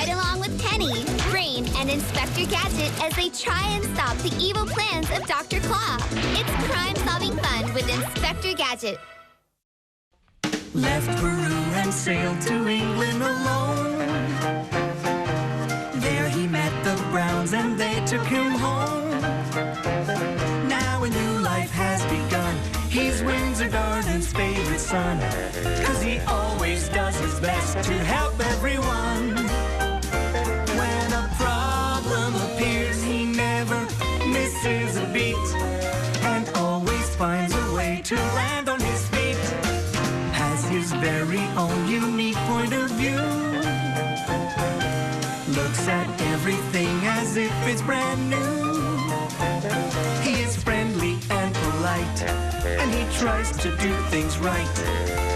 ride along with Penny, Brain, and Inspector Gadget as they try and stop the evil plans of Dr. Claw. It's crime-solving fun with Inspector Gadget. Left Peru and sailed to England alone. There he met the Browns and they took him home. Now a new life has begun. He's Windsor Garden's favorite son, 'cause he always does his best to help everyone. When a problem appears, he never misses a beat and always finds a way to land on his feet. Has his very own unique point of view. Looks at everything as if it's brand new. He is friendly and polite, and he tries to do things right,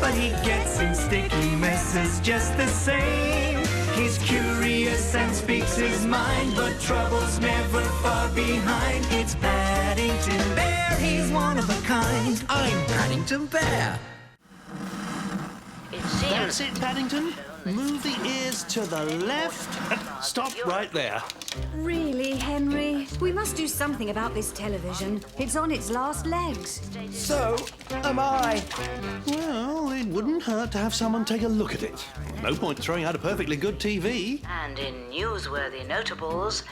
but he gets in sticky messes just the same. He's curious and speaks his mind, but trouble's never far behind. It's Paddington Bear, he's one of a kind. I'm Paddington Bear. That's it, Paddington. Move the ears to the left. Stop right there. Really, Henry? We must do something about this television. It's on its last legs. So am I. Well, it wouldn't hurt to have someone take a look at it. No point throwing out a perfectly good TV. And in newsworthy notables,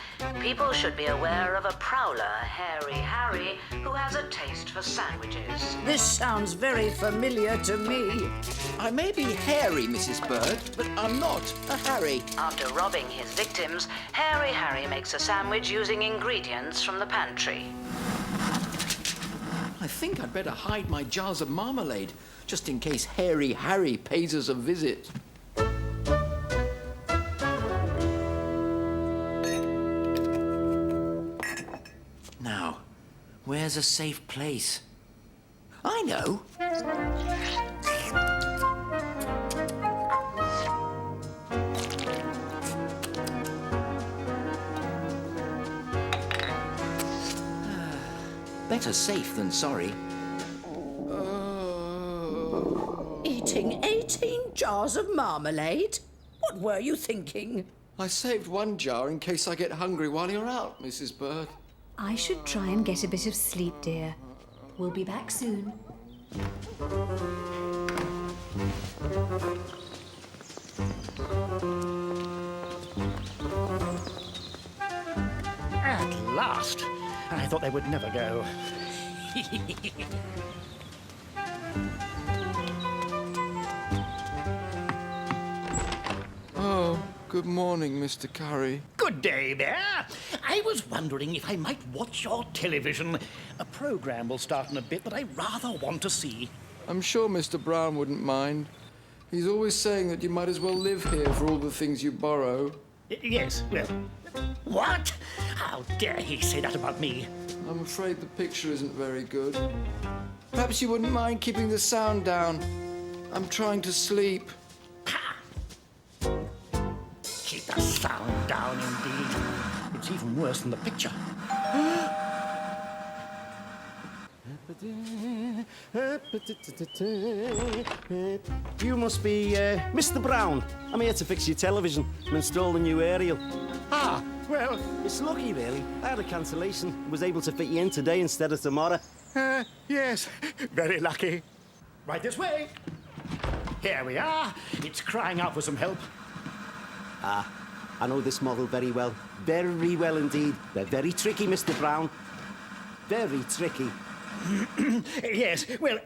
people should be aware of a prowler, Hairy Harry, who has a taste for sandwiches. This sounds very familiar to me. I may be hairy, Mrs. Bird, but I'm not a Harry. After robbing his victims, Hairy Harry makes a sandwich using ingredients from the pantry. I think I'd better hide my jars of marmalade, just in case Hairy Harry pays us a visit. Now, where's a safe place? I know. Better safe than sorry. Eating 18 jars of marmalade? What were you thinking? I saved one jar in case I get hungry while you're out, Mrs. Bird. I should try and get a bit of sleep, dear. We'll be back soon. At last. I thought they would never go. Oh, good morning, Mr. Curry. Good day there. I was wondering if I might watch your television. A program will start in a bit that I rather want to see. I'm sure Mr. Brown wouldn't mind. He's always saying that you might as well live here for all the things you borrow. Yes, well... What? How dare he say that about me? I'm afraid the picture isn't very good. Perhaps you wouldn't mind keeping the sound down. I'm trying to sleep. Keep the sound down, indeed. It's even worse than the picture. You must be Mr. Brown. I'm here to fix your television and install the new aerial. Ah, well... It's lucky, really. I had a cancellation. Was able to fit you in today instead of tomorrow. Yes, very lucky. Right this way. Here we are. It's crying out for some help. Ah, I know this model very well. Very well indeed. They're very tricky, Mr. Brown. Very tricky. Yes, well,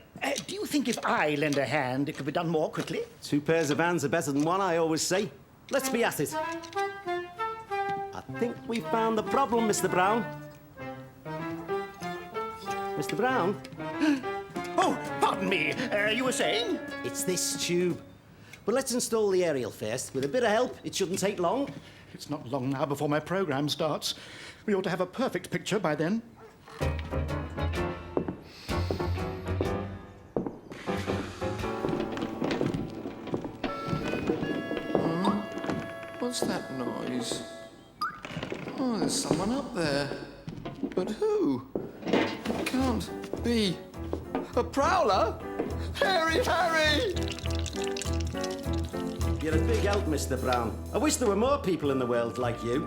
do you think if I lend a hand, it could be done more quickly? 2 pairs of hands are better than one, I always say. Let's be at it. I think we found the problem, Mr. Brown. Mr. Brown? Oh, pardon me. You were saying? It's this tube. But let's install the aerial first. With a bit of help, it shouldn't take long. It's not long now before my program starts. We ought to have a perfect picture by then. What's that noise? Oh, there's someone up there. But who? It can't be. A prowler? Hairy Harry! You're a big help, Mr. Brown. I wish there were more people in the world like you.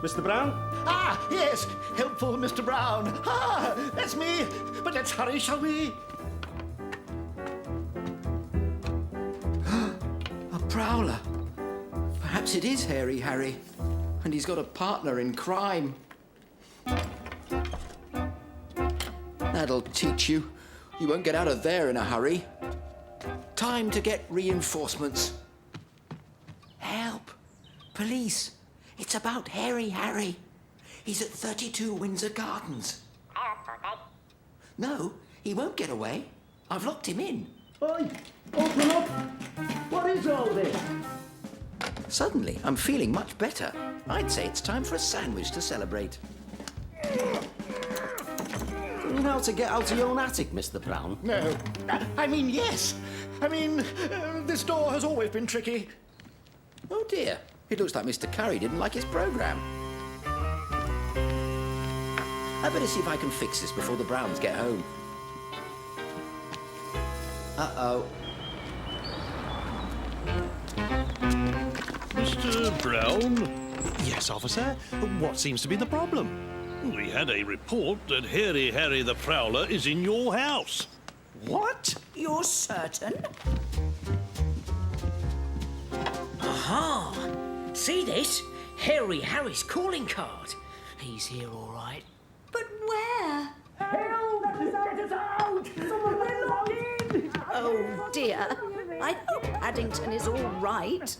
Mr. Brown? Ah, yes, helpful Mr. Brown. Ah, that's me. But let's hurry, shall we? A prowler. Perhaps it is Hairy Harry. And he's got a partner in crime. That'll teach you. You won't get out of there in a hurry. Time to get reinforcements. Help! Police! It's about Hairy Harry. He's at 32 Windsor Gardens. No, he won't get away. I've locked him in. Oi! Open up! What is all this? Suddenly, I'm feeling much better. I'd say it's time for a sandwich to celebrate. Do you know how to get out of your own attic, Mr. Brown? No. I mean, yes. I mean, this door has always been tricky. Oh dear, it looks like Mr. Curry didn't like his programme. I better see if I can fix this before the Browns get home. Uh-oh. Mr. Brown? Yes, officer. What seems to be the problem? We had a report that Hairy Harry the Prowler is in your house. What? You're certain? Aha! See this? Hairy Harry's calling card. He's here all right. But where? Oh dear. I hope Paddington is all right.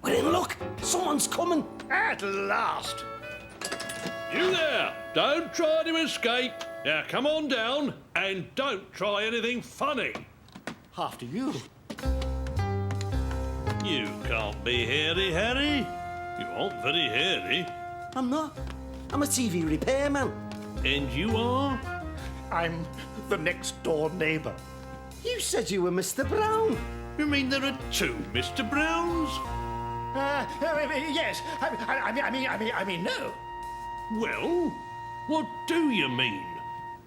Well, look! Someone's coming! At last. You there! Don't try to escape. Now come on down and don't try anything funny. After you. You can't be Hairy Harry. You aren't very hairy. I'm not. I'm a TV repairman. And you are? I'm the next door neighbour. You said you were Mr. Brown. You mean there are two Mr. Browns? Yes. I mean, no. Well, what do you mean?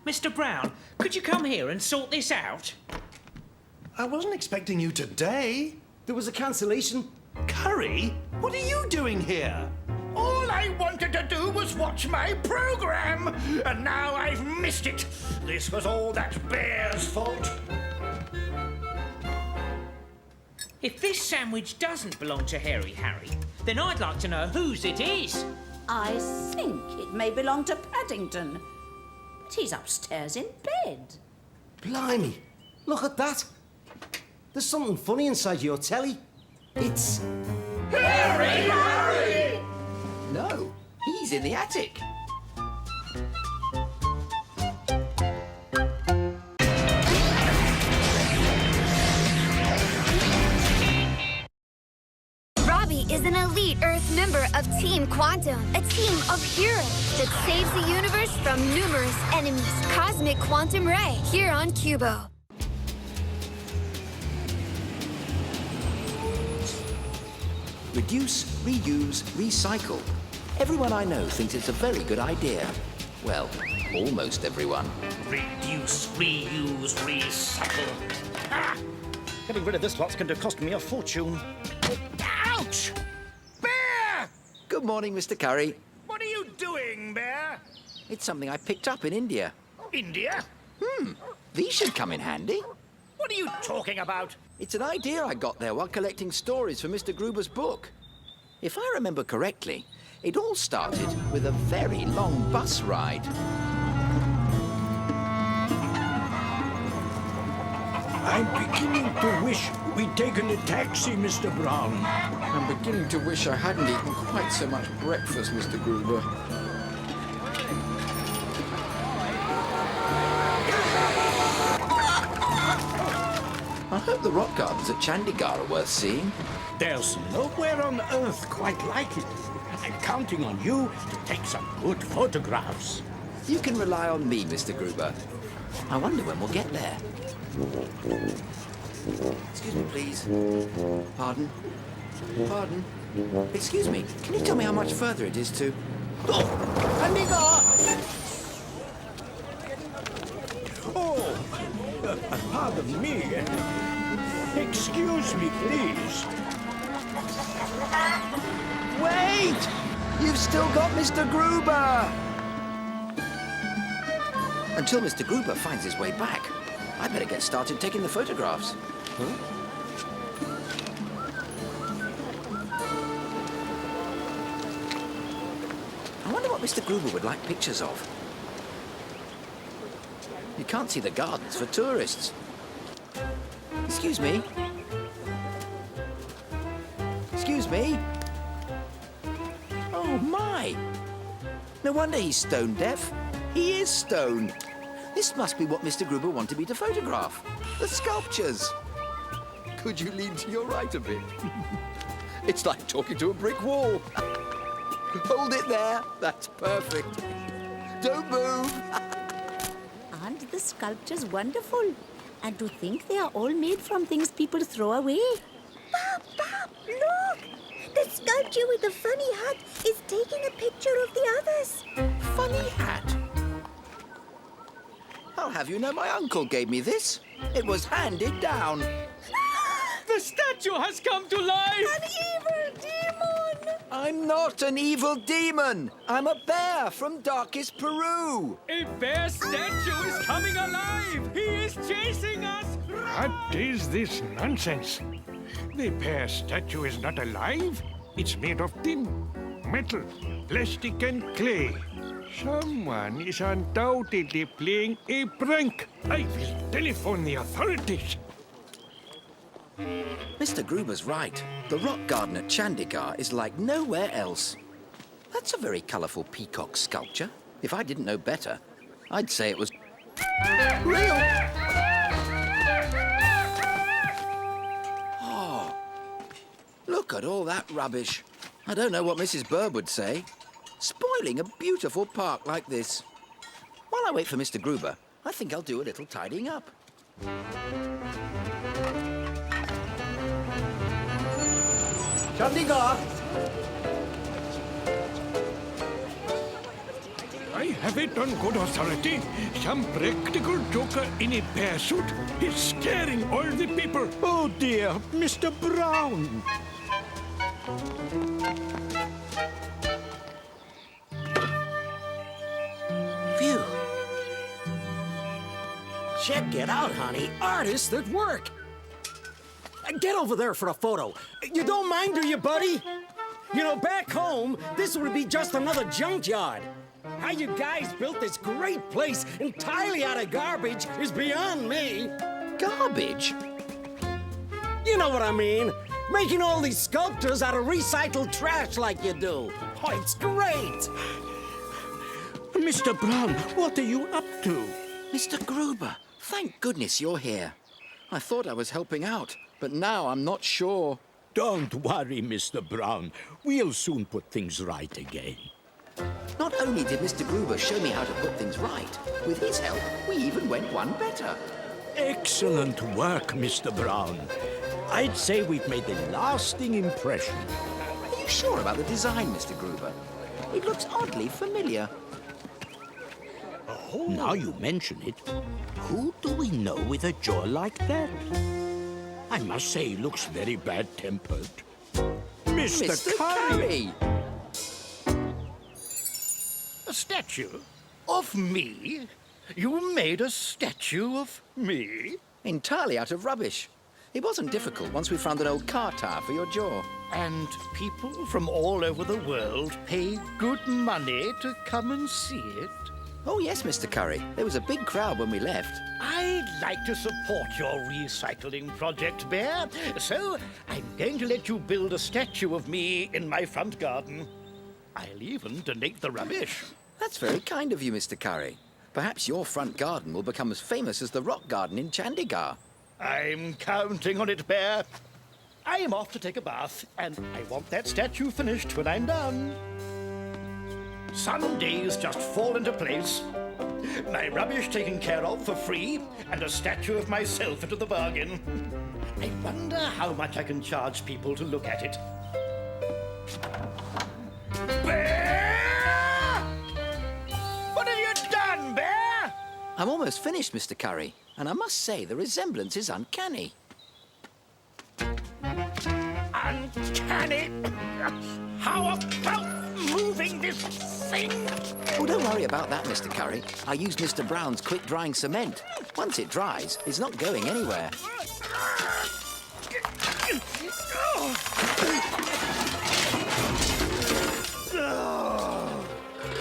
Mr. Brown, could you come here and sort this out? I wasn't expecting you today. There was a cancellation. Curry, what are you doing here? All I wanted to do was watch my programme, and now I've missed it. This was all that bear's fault. If this sandwich doesn't belong to Hairy Harry, then I'd like to know whose it is. I think it may belong to Paddington. But he's upstairs in bed. Blimey, look at that. There's something funny inside your telly. It's... Hairy Harry! No, he's in the attic. Robbie is an elite Earth member of Team Quantum, a team of heroes that saves the universe from numerous enemies. Cosmic Quantum Ray, here on Qubo. Reduce, reuse, recycle. Everyone I know thinks it's a very good idea. Well, almost everyone. Reduce, reuse, recycle. Ah! Getting rid of this lot's going to cost me a fortune. Ouch! Bear! Good morning, Mr. Curry. What are you doing, Bear? It's something I picked up in India. India? These should come in handy. What are you talking about? It's an idea I got there while collecting stories for Mr. Gruber's book. If I remember correctly, it all started with a very long bus ride. I'm beginning to wish we'd taken a taxi, Mr. Brown. I'm beginning to wish I hadn't eaten quite so much breakfast, Mr. Gruber. I hope the rock gardens at Chandigarh are worth seeing. There's nowhere on Earth quite like it. I'm counting on you to take some good photographs. You can rely on me, Mr. Gruber. I wonder when we'll get there. Excuse me, please. Pardon? Pardon? Excuse me, can you tell me how much further it is to... Oh! Chandigarh! Oh, Pardon me. Excuse me, please. Wait! You've still got Mr. Gruber! Until Mr. Gruber finds his way back, I better get started taking the photographs. Huh? I wonder what Mr. Gruber would like pictures of. You can't see the gardens for tourists. Excuse me? Excuse me? Oh, my! No wonder he's stone deaf. He is stone. This must be what Mr. Gruber wanted me to photograph. The sculptures. Could you lean to your right a bit? It's like talking to a brick wall. Hold it there. That's perfect. Don't move. Aren't the sculptures wonderful? And to think they are all made from things people throw away. Bob, look! The sculpture with the funny hat is taking a picture of the others. Funny hat? I'll have you know my uncle gave me this. It was handed down. The statue has come to life! An evil demon! I'm not an evil demon. I'm a bear from darkest Peru. A bear statue is coming alive! He is chasing us! What is this nonsense? The bear statue is not alive. It's made of tin, metal, plastic and clay. Someone is undoubtedly playing a prank. I will telephone the authorities. Mr. Gruber's right. The rock garden at Chandigarh is like nowhere else. That's a very colourful peacock sculpture. If I didn't know better, I'd say it was real. Oh, look at all that rubbish. I don't know what Mrs. Bird would say. Spoiling a beautiful park like this. While I wait for Mr. Gruber, I think I'll do a little tidying up. Chandigarh! I have it on good authority. Some practical joker in a bear suit is scaring all the people. Oh dear, Mr. Brown. Phew. Check it out, honey. Artists at work. Get over there for a photo. You don't mind, do you, buddy? You know, back home, this would be just another junkyard. How you guys built this great place entirely out of garbage is beyond me. Garbage? You know what I mean. Making all these sculptures out of recycled trash like you do. Oh, it's great. Mr. Brown, what are you up to? Mr. Gruber, thank goodness you're here. I thought I was helping out, but now I'm not sure. Don't worry, Mr. Brown. We'll soon put things right again. Not only did Mr. Gruber show me how to put things right, with his help, we even went one better. Excellent work, Mr. Brown. I'd say we've made a lasting impression. Are you sure about the design, Mr. Gruber? It looks oddly familiar. Oh, now you mention it, who do we know with a jaw like that? I must say he looks very bad-tempered. Mr. Curry! A statue? Of me? You made a statue of me? Entirely out of rubbish. It wasn't difficult once we found an old car tire for your jaw. And people from all over the world pay good money to come and see it? Oh, yes, Mr. Curry. There was a big crowd when we left. I'd like to support your recycling project, Bear. So I'm going to let you build a statue of me in my front garden. I'll even donate the rubbish. That's very kind of you, Mr. Curry. Perhaps your front garden will become as famous as the rock garden in Chandigarh. I'm counting on it, Bear. I am off to take a bath, and I want that statue finished when I'm done. Some days just fall into place. My rubbish taken care of for free, and a statue of myself into the bargain. I wonder how much I can charge people to look at it. Bear! What have you done, Bear? I'm almost finished, Mr. Curry. And I must say, the resemblance is uncanny. Uncanny? How about moving this thing? Oh, don't worry about that, Mr. Curry. I used Mr. Brown's quick-drying cement. Once it dries, it's not going anywhere.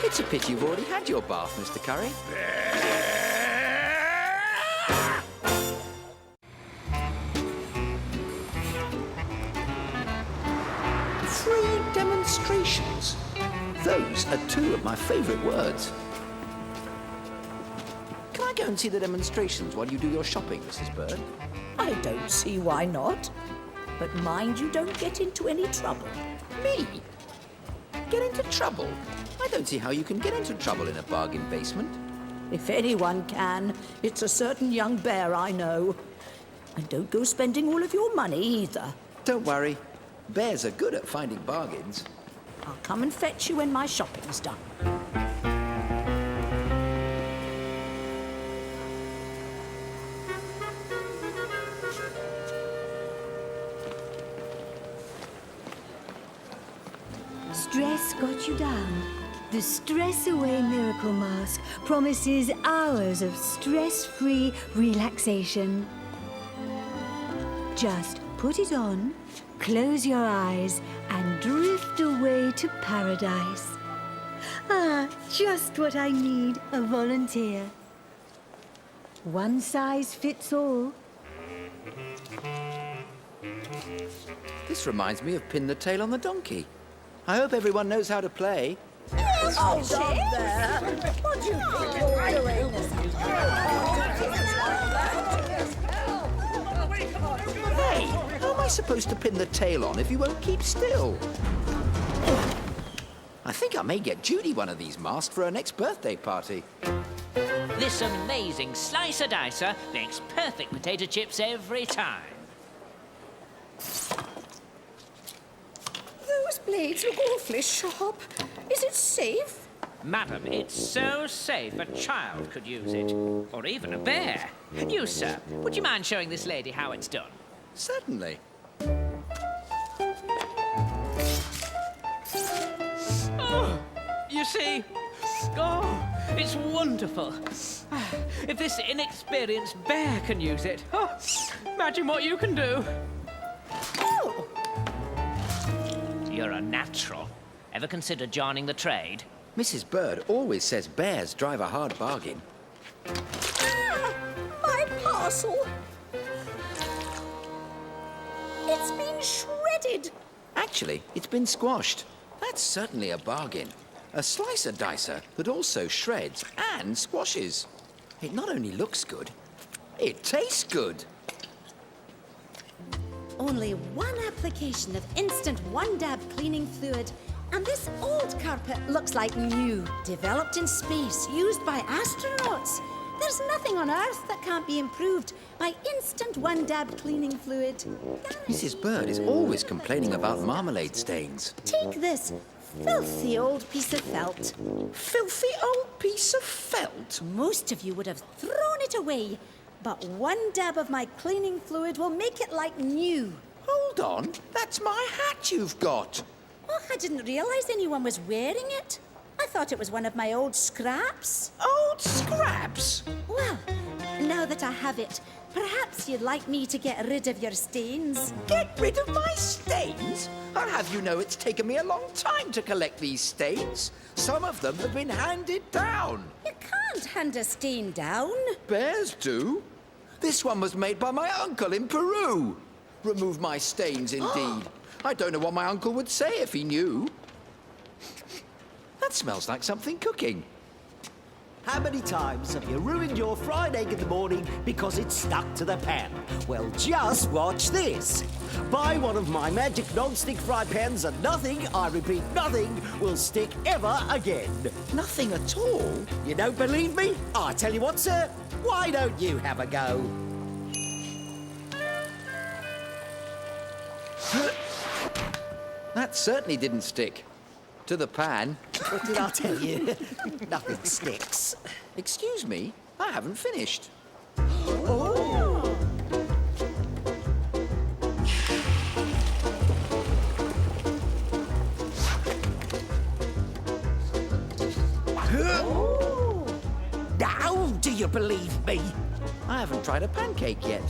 It's a pity you've already had your bath, Mr. Curry. Free demonstrations. Those are two of my favourite words. Can I go and see the demonstrations while you do your shopping, Mrs. Bird? I don't see why not. But mind you don't get into any trouble. Me? Get into trouble? I don't see how you can get into trouble in a bargain basement. If anyone can, it's a certain young bear I know. And don't go spending all of your money either. Don't worry. Bears are good at finding bargains. I'll come and fetch you when my shopping's done. Stress got you down. The Stress Away Miracle Mask promises hours of stress-free relaxation. Just put it on, close your eyes, and drift away to paradise. Ah, just what I need, a volunteer. One size fits all. This reminds me of Pin the Tail on the Donkey. I hope everyone knows how to play. Oh, stop there! What do you think you're doing? Hey, how am I supposed to pin the tail on if you won't keep still? I think I may get Judy one of these masks for her next birthday party. This amazing slicer-dicer makes perfect potato chips every time. Those blades look awfully sharp. Is it safe? Madam, it's so safe a child could use it. Or even a bear. You, sir, would you mind showing this lady how it's done? Certainly. Oh, you see? Oh, it's wonderful. If this inexperienced bear can use it, oh, imagine what you can do. Oh! You're a natural. Ever consider joining the trade? Mrs. Bird always says bears drive a hard bargain. Ah, my parcel! It's been shredded. Actually, it's been squashed. That's certainly a bargain. A slicer-dicer that also shreds and squashes. It not only looks good, it tastes good. Only one application of instant one-dab cleaning fluid, and this old carpet looks like new. Developed in space, used by astronauts. There's nothing on Earth that can't be improved by instant one-dab cleaning fluid. Mrs. Bird is always complaining about marmalade stains. Take this filthy old piece of felt. Filthy old piece of felt? Most of you would have thrown it away, but one dab of my cleaning fluid will make it like new. Hold on, that's my hat you've got. Oh, I didn't realize anyone was wearing it. I thought it was one of my old scraps. Old scraps? Well, now that I have it, perhaps you'd like me to get rid of your stains. Get rid of my stains? I'll have you know it's taken me a long time to collect these stains. Some of them have been handed down. You can't hand a stain down. Bears do. This one was made by my uncle in Peru. Remove my stains, indeed. I don't know what my uncle would say if he knew. That smells like something cooking. How many times have you ruined your fried egg in the morning because it's stuck to the pan? Well, just watch this. Buy one of my magic non-stick fry pans and nothing, I repeat, nothing, will stick ever again. Nothing at all? You don't believe me? I tell you what, sir, why don't you have a go? That certainly didn't stick. To the pan. What did I tell you? Nothing sticks. Excuse me, I haven't finished. Oh, Do you believe me? I haven't tried a pancake yet.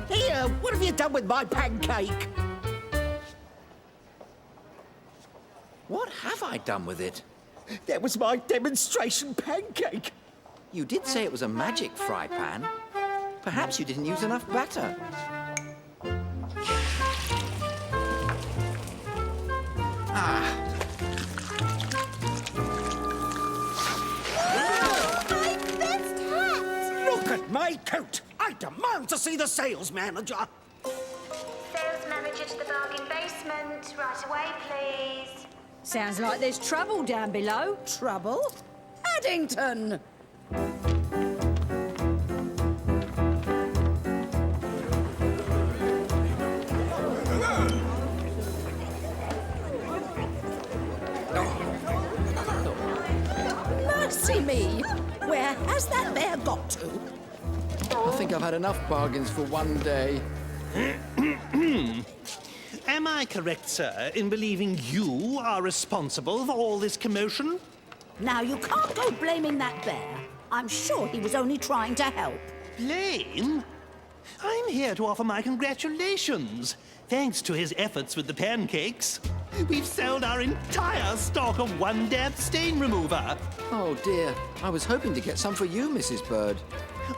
Here, what have you done with my pancake? What have I done with it? That was my demonstration pancake. You did say it was a magic fry pan. Perhaps you didn't use enough batter. Look at my coat! I demand to see the sales manager! Sales manager to the bargain basement. Right away, please. Sounds like there's trouble down below. Trouble? Paddington! Mercy me! Where has that bear got to? I think I've had enough bargains for one day. Am I correct, sir, in believing you are responsible for all this commotion? Now, you can't go blaming that bear. I'm sure he was only trying to help. Blame? I'm here to offer my congratulations. Thanks to his efforts with the pancakes, we've sold our entire stock of One Dab stain remover. Oh dear, I was hoping to get some for you, Mrs. Bird.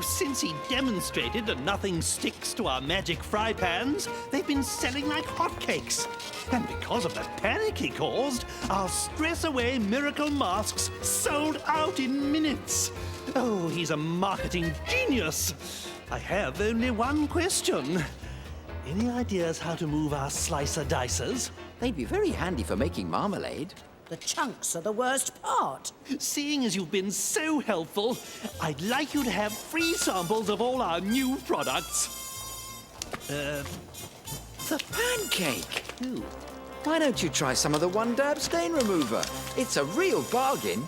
Since he demonstrated that nothing sticks to our magic fry pans, they've been selling like hotcakes. And because of the panic he caused, our stress-away miracle masks sold out in minutes. Oh, he's a marketing genius. I have only one question. Any ideas how to move our slicer dicers? They'd be very handy for making marmalade. The chunks are the worst part. Seeing as you've been so helpful, I'd like you to have free samples of all our new products. The pancake. Ooh. Why don't you try some of the One Dab stain remover? It's a real bargain.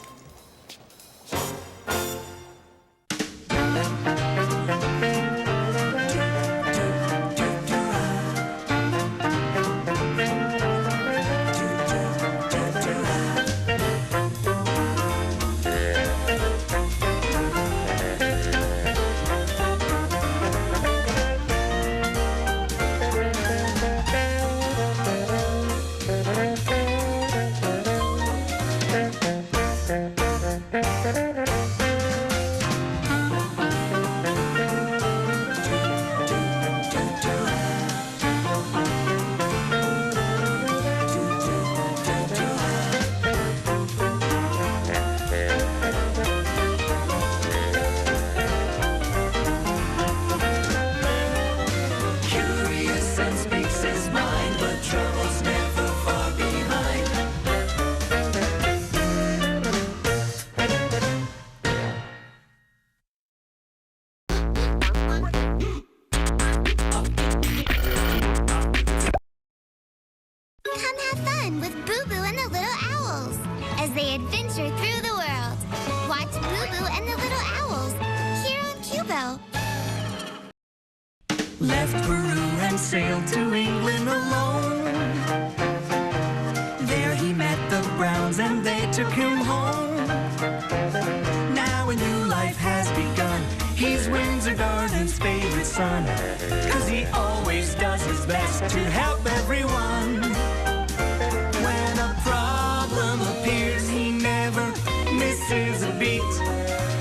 Left Peru and sailed to England alone. There he met the Browns and they took him home. Now a new life has begun. He's Windsor Garden's favorite son, 'cause he always does his best to help everyone. When a problem appears, he never misses a beat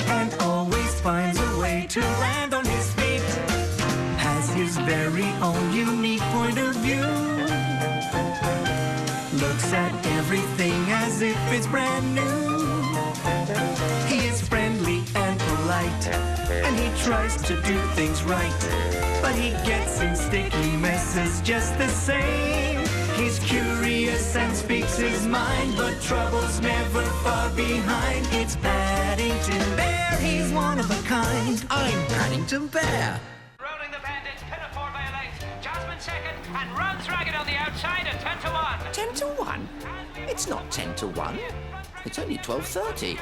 and always finds a way to land on his feet. His very own unique point of view. Looks at everything as if it's brand new. He is friendly and polite, and he tries to do things right, but he gets in sticky messes just the same. He's curious and speaks his mind, but trouble's never far behind. It's Paddington Bear, he's one of a kind. I'm Paddington Bear. Second and runs ragged on the outside at 10 to 1. 10 to 1? It's not 10 to 1. It's only 12:30.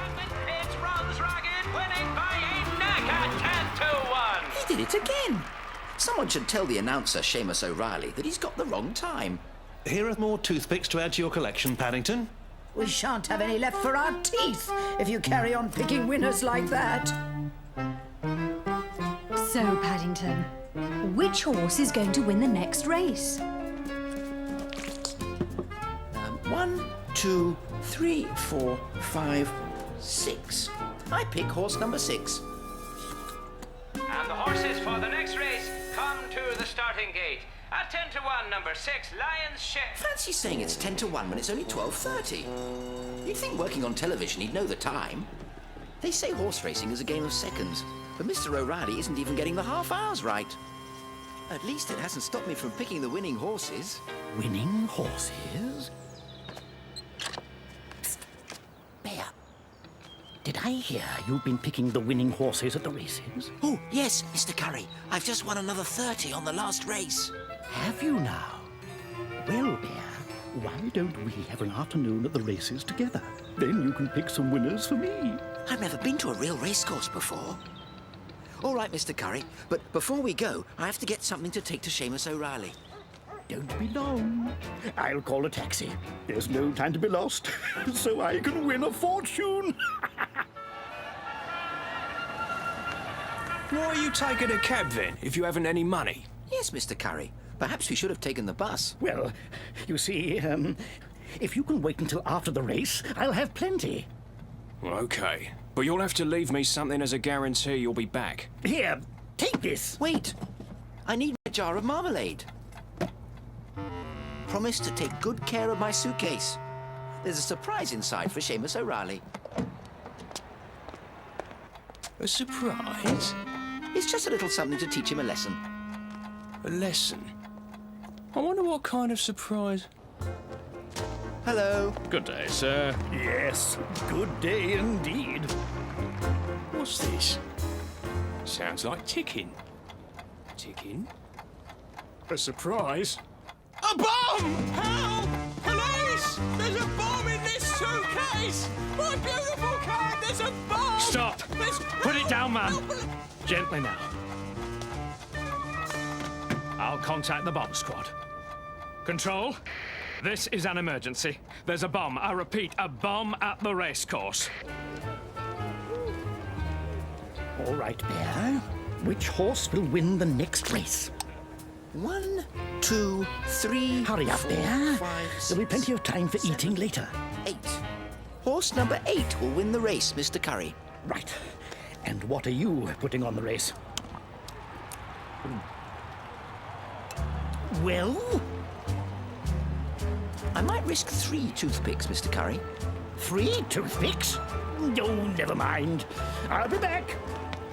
It's runs ragged, winning by a neck at 10 to 1. He did it again. Someone should tell the announcer, Seamus O'Reilly, that he's got the wrong time. Here are more toothpicks to add to your collection, Paddington. We shan't have any left for our teeth if you carry on picking winners like that. So, Paddington, which horse is going to win the next race? 1, 2, 3, 4, 5, 6. I pick horse number 6. And the horses for the next race come to the starting gate. At 10 to 1, number 6, Lion's Ship. Fancy saying it's 10 to 1 when it's only 12:30. You'd think working on television he'd know the time. They say horse racing is a game of seconds, but Mr. O'Reilly isn't even getting the half hours right. At least it hasn't stopped me from picking the winning horses. Winning horses? Psst. Bear, did I hear you've been picking the winning horses at the races? Oh, yes, Mr. Curry. I've just won another 30 on the last race. Have you now? Well, Bear, why don't we have an afternoon at the races together? Then you can pick some winners for me. I've never been to a real racecourse before. All right, Mr. Curry, but before we go, I have to get something to take to Seamus O'Reilly. Don't be long. I'll call a taxi. There's no time to be lost, so I can win a fortune. Why are you taking a cab then, if you haven't any money? Yes, Mr. Curry. Perhaps we should have taken the bus. Well, you see, if you can wait until after the race, I'll have plenty. Okay, but you'll have to leave me something as a guarantee you'll be back. Here, take this. Wait, I need a jar of marmalade. Promise to take good care of my suitcase. There's a surprise inside for Seamus O'Reilly. A surprise? It's just a little something to teach him a lesson. A lesson? I wonder what kind of surprise. Hello. Good day, sir. Yes, good day indeed. What's this? Sounds like ticking. Ticking? A surprise? A bomb! Help! Police! There's a bomb in this suitcase! My beautiful card, there's a bomb! Stop! Put it down, man. Gently now. I'll contact the bomb squad. Control, this is an emergency. There's a bomb. I repeat, a bomb at the racecourse. All right, Bear. Which horse will win the next race? 1, 2, 3. Hurry up, 4, Bear. 5, 6, There'll be plenty of time for 7, eating later. 8. Horse number 8 will win the race, Mr. Curry. Right. And what are you putting on the race? Well? I might risk 3 toothpicks, Mr. Curry. 3 toothpicks? Oh, never mind. I'll be back.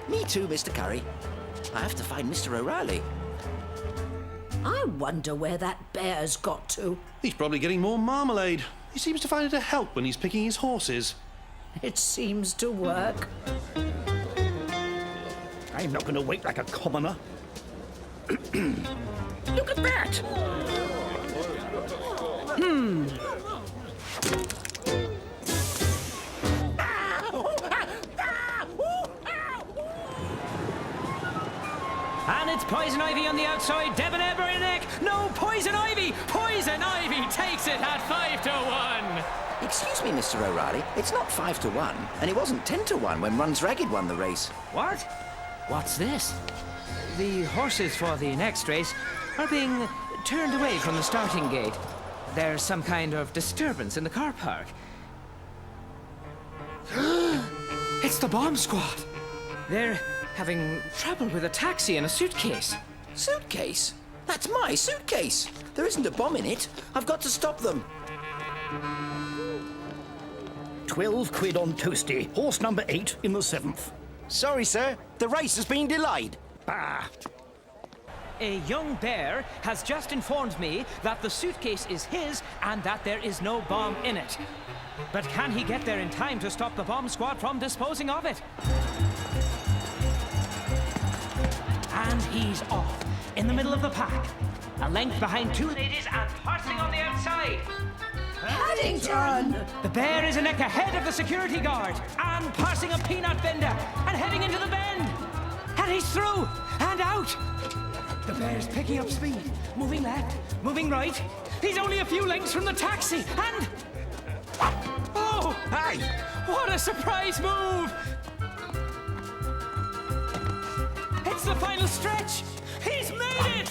Me too, Mr. Curry. I have to find Mr. O'Reilly. I wonder where that bear's got to. He's probably getting more marmalade. He seems to find it a help when he's picking his horses. It seems to work. I'm not going to wait like a commoner. Look at that! And it's Poison Ivy on the outside, Debonair Berenick. No, Poison Ivy! Poison Ivy takes it at 5 to 1. Excuse me, Mr. O'Reilly. It's not 5 to 1, and it wasn't 10 to 1 when Runs Ragged won the race. What? What's this? The horses for the next race are being turned away from the starting gate. There's some kind of disturbance in the car park. It's the bomb squad. They're having trouble with a taxi and a suitcase. Suitcase? That's my suitcase. There isn't a bomb in it. I've got to stop them. 12 quid on Toasty. Horse number 8 in the 7th. Sorry, sir. The race has been delayed. Bah! A young bear has just informed me that the suitcase is his and that there is no bomb in it. But can he get there in time to stop the bomb squad from disposing of it? And he's off, in the middle of the pack. A length behind 2 ladies and passing on the outside. Paddington! The bear is a neck ahead of the security guard and passing a peanut vendor and heading into the bend. And he's through and out. The bear's picking up speed, moving left, moving right. He's only a few lengths from the taxi and... Oh! Hey! What a surprise move! It's the final stretch! He's made it!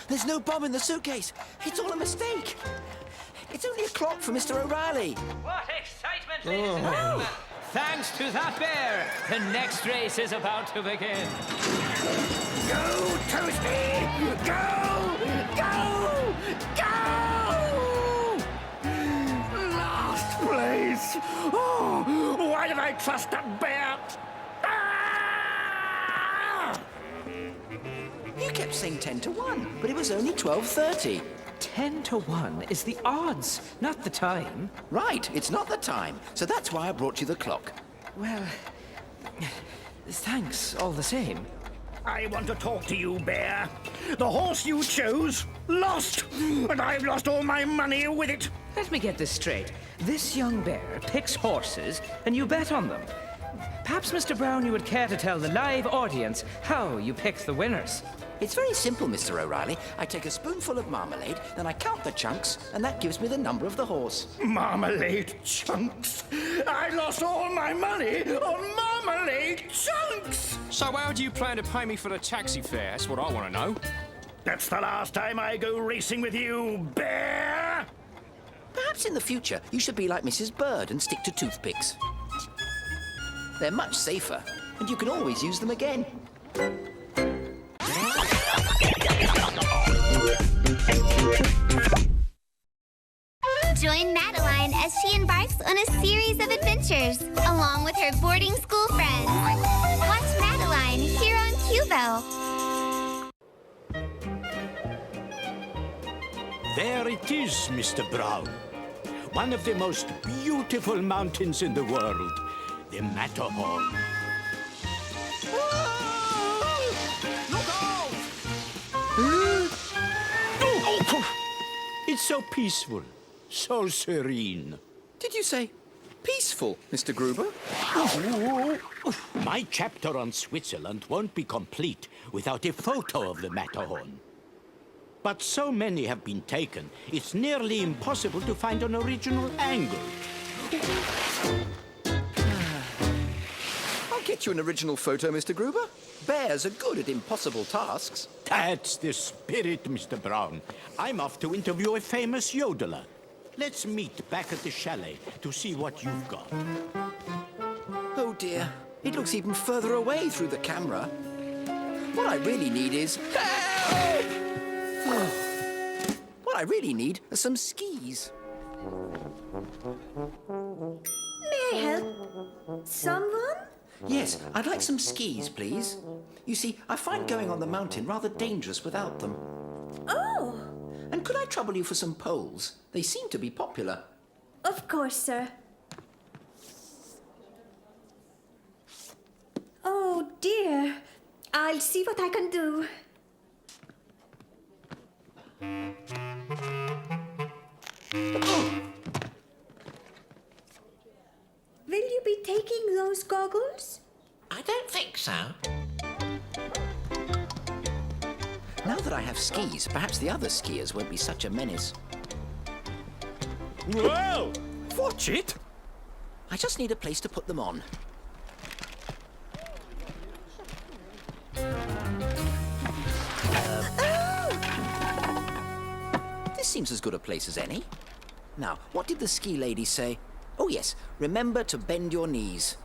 There's no bomb in the suitcase. It's all a mistake. It's only a clock for Mr. O'Reilly. What excitement, ladies and gentlemen! Thanks to that bear, the next race is about to begin. Go, Toasty! Go! Go! Go! Last place! Oh, why did I trust that bear? Ah! You kept saying 10 to 1, but it was only 12:30. 10 to 1 is the odds, not the time. Right, it's not the time. So that's why I brought you the clock. Well, thanks all the same. I want to talk to you, Bear. The horse you chose lost, and I've lost all my money with it. Let me get this straight. This young bear picks horses, and you bet on them. Perhaps, Mr. Brown, you would care to tell the live audience how you pick the winners. It's very simple, Mr. O'Reilly. I take a spoonful of marmalade, then I count the chunks, and that gives me the number of the horse. Marmalade chunks? I lost all my money on marmalade chunks! So how do you plan to pay me for the taxi fare? That's what I want to know. That's the last time I go racing with you, Bear! Perhaps in the future, you should be like Mrs. Bird and stick to toothpicks. They're much safer, and you can always use them again. Join Madeline as she embarks on a series of adventures, along with her boarding school friends. Watch Madeline here on Qubo. There it is, Mr. Brown. One of the most beautiful mountains in the world, the Matterhorn. Look out! It's so peaceful, so serene. Did you say peaceful, Mr. Gruber? My chapter on Switzerland won't be complete without a photo of the Matterhorn. But so many have been taken, it's nearly impossible to find an original angle. I'll get you an original photo, Mr. Gruber. Bears are good at impossible tasks. That's the spirit, Mr. Brown. I'm off to interview a famous yodeler. Let's meet back at the chalet to see what you've got. Oh dear, it looks even further away through the camera. What I really need is... Help! What I really need are some skis. May I help? Someone? Yes, I'd like some skis, please. You see, I find going on the mountain rather dangerous without them. Oh! And could I trouble you for some poles? They seem to be popular. Of course, sir. Oh, dear. I'll see what I can do. Will you be taking those goggles? I don't think so. Now that I have skis, perhaps the other skiers won't be such a menace. Whoa! Watch it! I just need a place to put them on. This seems as good a place as any. Now, what did the ski lady say? Oh yes, remember to bend your knees.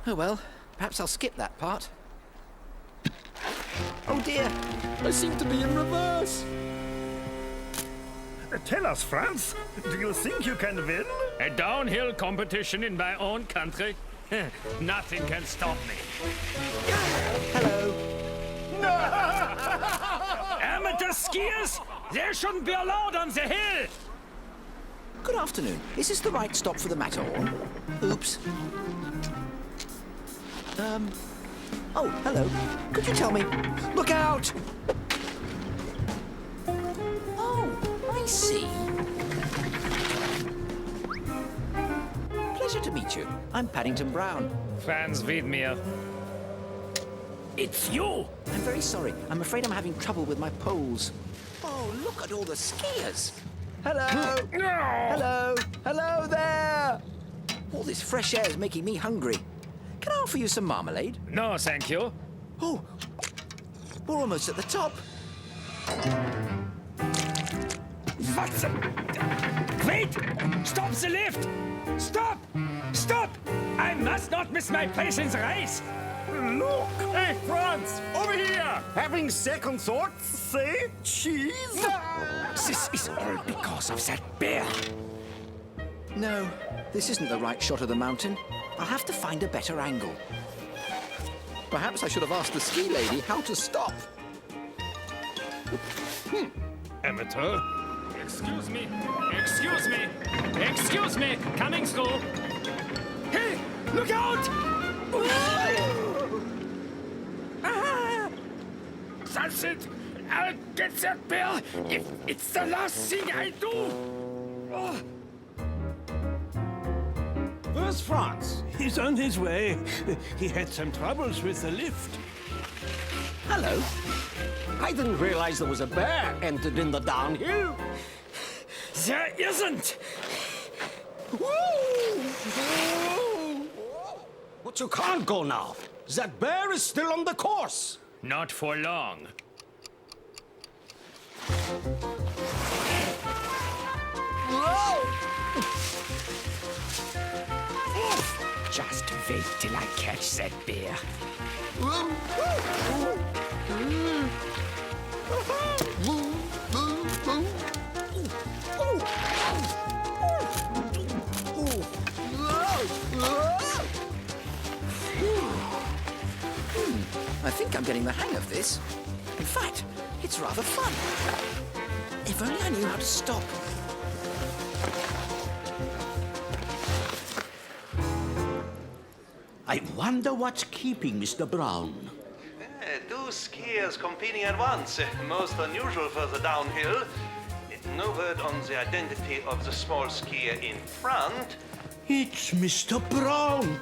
Oh well, perhaps I'll skip that part. Oh dear, I seem to be in reverse. Tell us, Franz, do you think you can win? A downhill competition in my own country? Nothing can stop me. Hello. Amateur skiers? They shouldn't be allowed on the hill! Good afternoon. Is this the right stop for the Matterhorn? Oops. Oh, hello. Could you tell me? Look out! Oh, I see. Pleasure to meet you. I'm Paddington Brown. Franz Wiedmeier. It's you! I'm very sorry. I'm afraid I'm having trouble with my poles. Oh, Oh, look at all the skiers. Hello. Hello. Hello there. All this fresh air is making me hungry. Can I offer you some marmalade? No, thank you. Oh, we're almost at the top. What the... Wait! Stop the lift! Stop! Stop! I must not miss my place in the race! Look! Hey, Franz! Over here! Having second thoughts? Say cheese? This is all because of that bear. No, this isn't the right shot of the mountain. I'll have to find a better angle. Perhaps I should have asked the ski lady how to stop. Amateur. Excuse me. Excuse me. Excuse me. Coming through. Hey! Look out! That's it. I'll get that bear if it's the last thing I do. Oh. Where's Franz? He's on his way. He had some troubles with the lift. Hello. I didn't realize there was a bear entered in the downhill. There isn't! But you can't go now. That bear is still on the course. Not for long. Just wait till I catch that bear. I think I'm getting the hang of this. In fact, it's rather fun. If only I knew how to stop. I wonder what's keeping Mr. Brown. Two skiers competing at once. Most unusual for the downhill. No word on the identity of the small skier in front. It's Mr. Brown.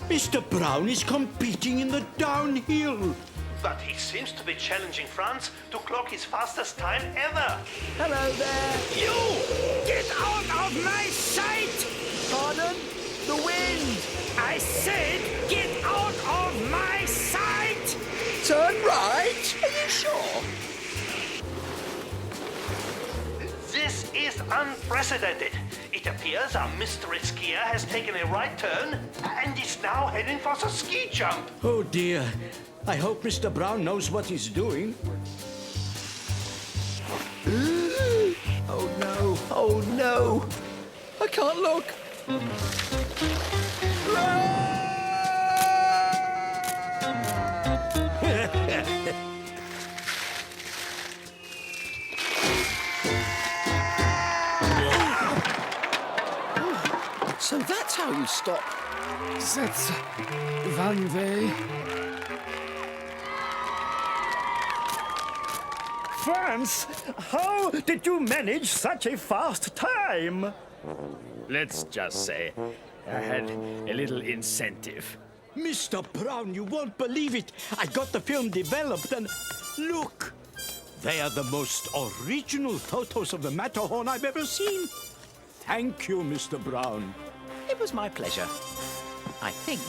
Mr. Brown is competing in the downhill. But he seems to be challenging Franz to clock his fastest time ever. Hello there. You! Get out of my sight! Pardon? The wind! I said, get out of my sight! Turn right? Are you sure? This is unprecedented. It appears our mystery skier has taken a right turn and is now heading for the ski jump. Oh dear. I hope Mr. Brown knows what he's doing. Oh no. Oh no. I can't look. So that's how you stop. That's one way. Franz, how did you manage such a fast time? Let's just say I had a little incentive. Mr. Brown, you won't believe it. I got the film developed and look. They are the most original photos of the Matterhorn I've ever seen. Thank you, Mr. Brown. It was my pleasure. I think.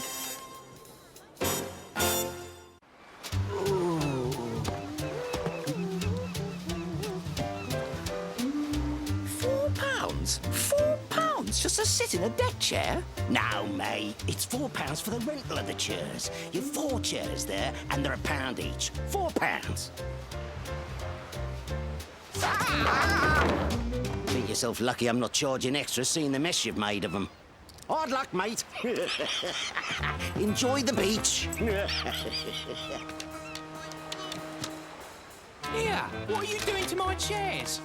£4 just to sit in a deck chair? No, mate. It's £4 for the rental of the chairs. You've 4 chairs there, and they're £1 each. £4. Think yourself lucky I'm not charging extra seeing the mess you've made of them. Hard luck, mate. Enjoy the beach. Here, what are you doing to my chairs?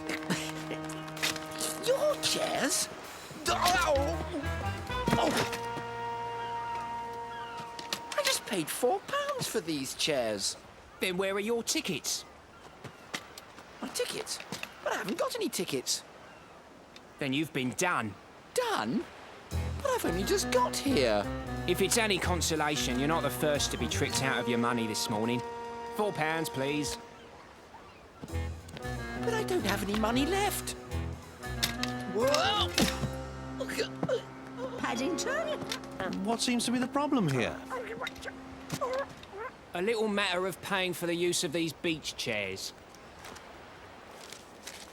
Your chairs? Oh. I just paid £4 for these chairs. Then where are your tickets? My tickets? But I haven't got any tickets. Then you've been done. Done? But I've only just got here. If it's any consolation, you're not the first to be tricked out of your money this morning. £4, please. But I don't have any money left. Whoa! Paddington? What seems to be the problem here? A little matter of paying for the use of these beach chairs.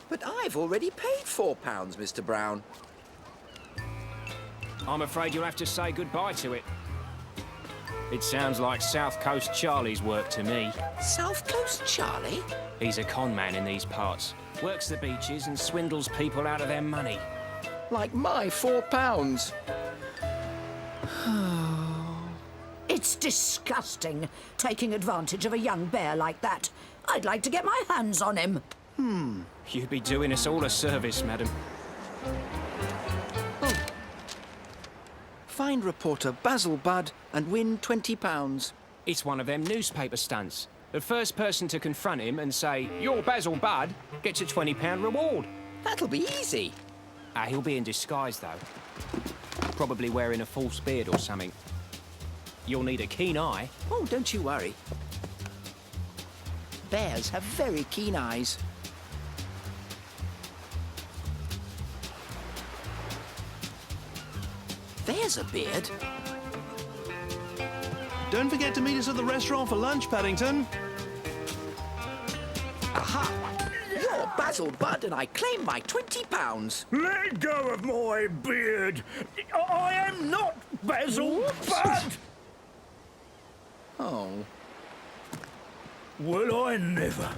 But I've already paid £4, Mr. Brown. I'm afraid you'll have to say goodbye to it. It sounds like South Coast Charlie's work to me. South Coast Charlie? He's a con man in these parts. Works the beaches and swindles people out of their money. Like my £4. It's disgusting, taking advantage of a young bear like that. I'd like to get my hands on him. You'd be doing us all a service, madam. Find reporter Basil Budd and win £20. It's one of them newspaper stunts. The first person to confront him and say, "You're Basil Budd," gets a £20 reward. That'll be easy. He'll be in disguise, though. Probably wearing a false beard or something. You'll need a keen eye. Oh, don't you worry. Bears have very keen eyes. There's a beard. Don't forget to meet us at the restaurant for lunch, Paddington. Aha! You're Basil Budd and I claim my £20. Let go of my beard. I am not Basil Budd. Oh. Well, I never.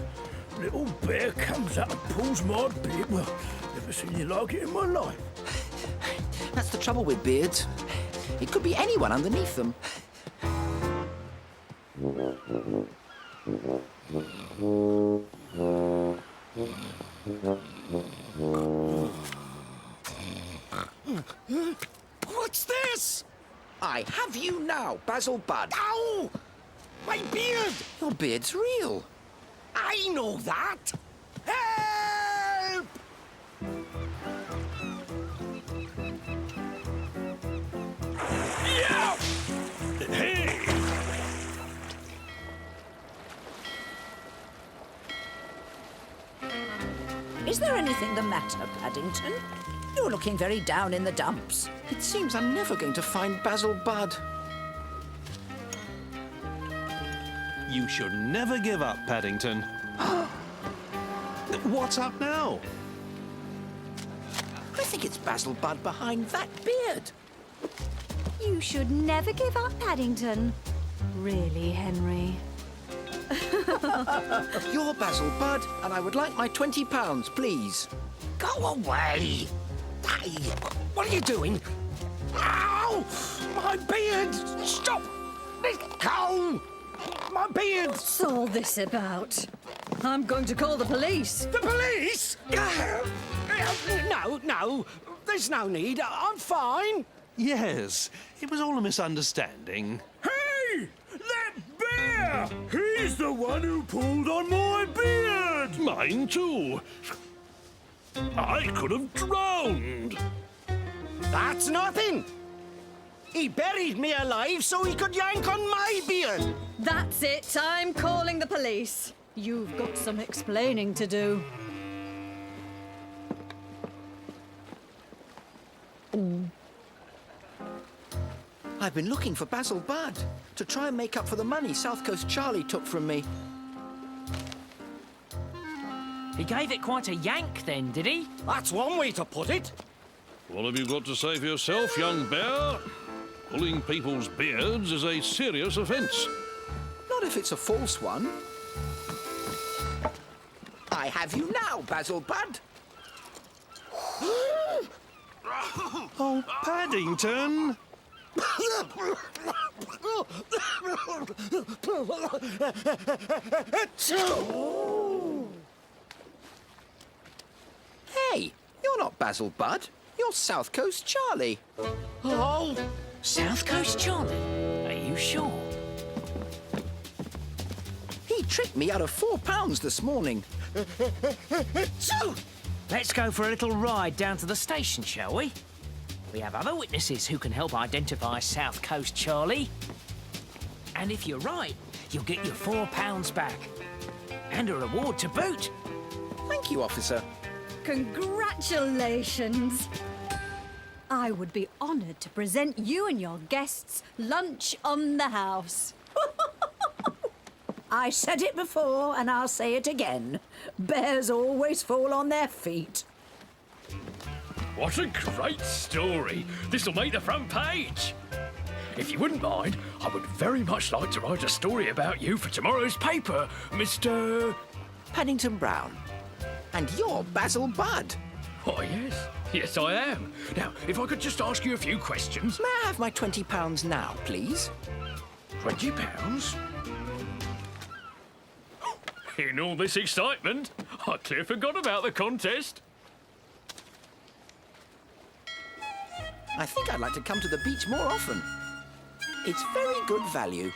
Little bear comes out and pulls my beard. Well, never seen you like it in my life. That's the trouble with beards. It could be anyone underneath them. What's this? I have you now, Basil Budd. Ow! My beard! Your beard's real. I know that. Help! Yeah! Hey! Is there anything the matter, Paddington? You're looking very down in the dumps. It seems I'm never going to find Basil Budd. You should never give up, Paddington. What's up now? I think it's Basil Budd behind that beard. You should never give up, Paddington. Really, Henry? You're Basil Budd, and I would like my £20, please. Go away! Hey, what are you doing? Ow! My beard! Stop! Let go! My beard! What's all this about? I'm going to call the police. The police? No, there's no need. I'm fine. Yes, it was all a misunderstanding. Hey! That bear! He's the one who pulled on my beard! Mine too. I could have drowned. That's nothing. He buried me alive so he could yank on my beard. That's it. I'm calling the police. You've got some explaining to do. I've been looking for Basil Budd to try and make up for the money South Coast Charlie took from me. He gave it quite a yank then, did he? That's one way to put it. What have you got to say for yourself, young bear? Pulling people's beards is a serious offence. Not if it's a false one. I have you now, Basil Budd. Oh, Paddington! Hey, you're not Basil Budd. You're South Coast Charlie. Oh, South Coast Charlie? Are you sure? He tricked me out of £4 this morning. Let's go for a little ride down to the station, shall we? We have other witnesses who can help identify South Coast Charlie. And if you're right, you'll get your £4 back. And a reward to boot. Thank you, officer. Congratulations! I would be honoured to present you and your guests lunch on the house. I said it before, and I'll say it again. Bears always fall on their feet. What a great story. This'll make the front page. If you wouldn't mind, I would very much like to write a story about you for tomorrow's paper, Mr. Paddington Brown. And you're Basil Budd. Oh, yes. Yes, I am. Now, if I could just ask you a few questions. May I have my £20 now, please? £20? In all this excitement, I clear forgot about the contest. I think I'd like to come to the beach more often. It's very good value.